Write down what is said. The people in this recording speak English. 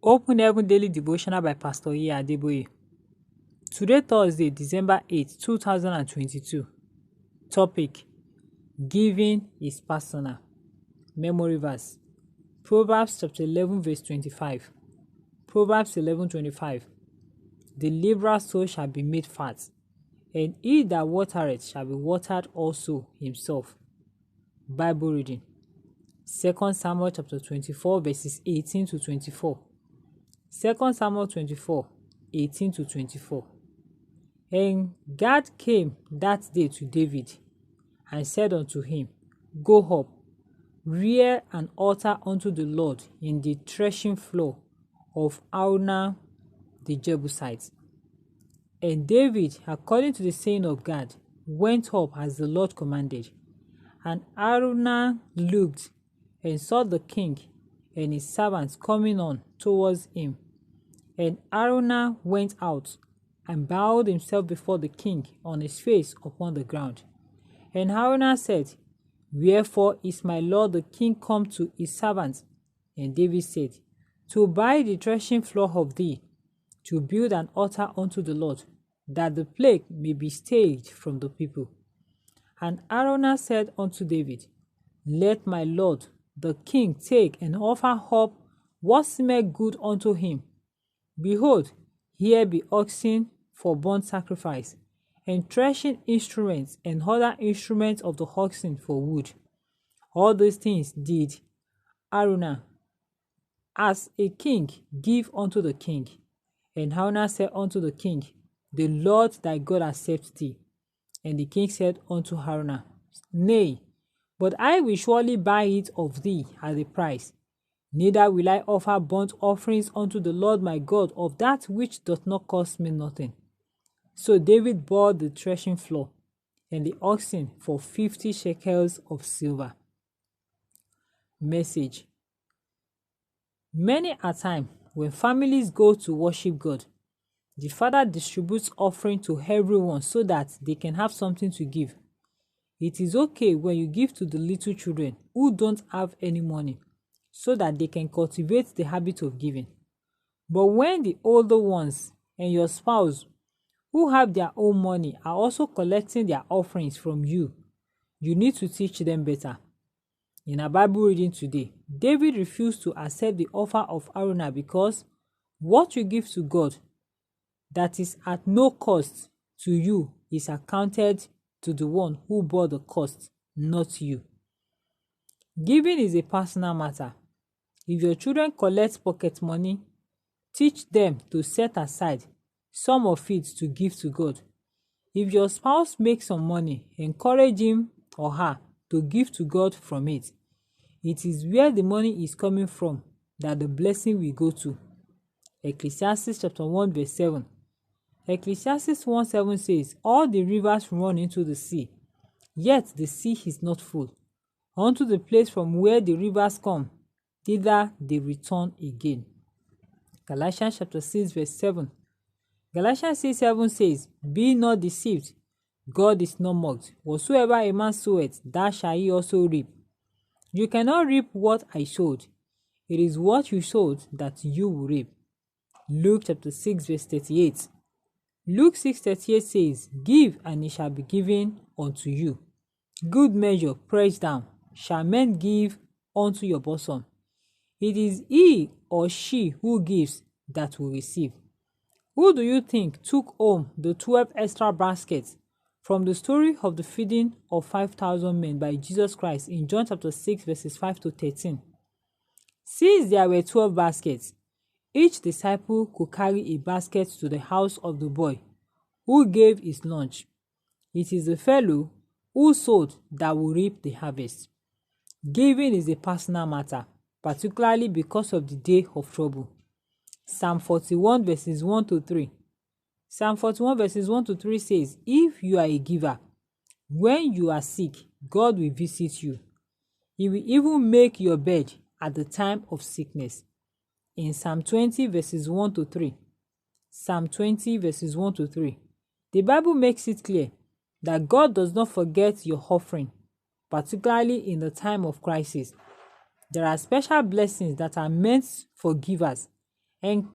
Open Heaven Daily Devotional by Pastor Adebayo. Today, Thursday, December 8, 2022. Topic: Giving is personal. Memory verse: Proverbs chapter 11, verse 25. Proverbs 11:25. The liberal soul shall be made fat, and he that watereth shall be watered also himself. Bible reading: 2 Samuel chapter 24, verses 18 to 24. 2 Samuel 24, 18 to 24. And Gad came that day to David, and said unto him, Go up, rear an altar unto the Lord in the threshing floor of Araunah the Jebusite. And David, according to the saying of Gad, went up as the Lord commanded. And Araunah looked, and saw the king and his servants coming on towards him. And Araunah went out, and bowed himself before the king on his face upon the ground. And Araunah said, Wherefore is my lord the king come to his servants? And David said, To buy the threshing floor of thee, to build an altar unto the Lord, that the plague may be stayed from the people. And Araunah said unto David, Let my lord the king take and offer up what seemeth good unto him. Behold, here be oxen for burnt sacrifice, and threshing instruments and other instruments of the oxen for wood. All these things did Araunah as a king give unto the king. And Araunah said unto the king, The Lord thy God accept thee. And the king said unto Araunah, Nay, but I will surely buy it of thee at a price. Neither will I offer burnt offerings unto the Lord my God of that which doth not cost me nothing. So David bought the threshing floor and the oxen for 50 shekels of silver. Message: Many a time when families go to worship God, the father distributes offering to everyone so that they can have something to give. It is okay when you give to the little children who don't have any money, so that they can cultivate the habit of giving. But when the older ones and your spouse, who have their own money, are also collecting their offerings from you, you need to teach them better. In our Bible reading today, David refused to accept the offer of Araunah because what you give to God that is at no cost to you is accounted to the one who bore the cost, not you. Giving is a personal matter. If your children collect pocket money, teach them to set aside some of it to give to God. If your spouse makes some money, encourage him or her to give to God from it. It is where the money is coming from that the blessing will go to. Ecclesiastes chapter 1 verse 7. Ecclesiastes 1:7 says, All the rivers run into the sea, yet the sea is not full. Unto the place from where the rivers come, thither they return again. Galatians chapter 6 verse 7. Galatians 6:7 says, Be not deceived, God is not mocked. Whatsoever a man soweth, that shall he also reap. You cannot reap what I sowed. It is what you sowed that you will reap. Luke chapter 6 verse 38. Luke 6:38 says, Give, and it shall be given unto you. Good measure, pressed down, shall men give unto your bosom. It is he or she who gives that will receive. Who do you think took home the 12 extra baskets from the story of the feeding of 5,000 men by Jesus Christ in John chapter 6 verses 5 to 13? Since there were 12 baskets, each disciple could carry a basket to the house of the boy who gave his lunch. It is the fellow who sowed that will reap the harvest. Giving is a personal matter, particularly because of the day of trouble. Psalm 41 verses 1 to 3. Psalm 41 verses 1 to 3 says, If you are a giver, when you are sick, God will visit you. He will even make your bed at the time of sickness. In Psalm 20 verses 1 to 3. Psalm 20 verses 1 to 3. The Bible makes it clear that God does not forget your offering, particularly in the time of crisis. There are special blessings that are meant for givers, and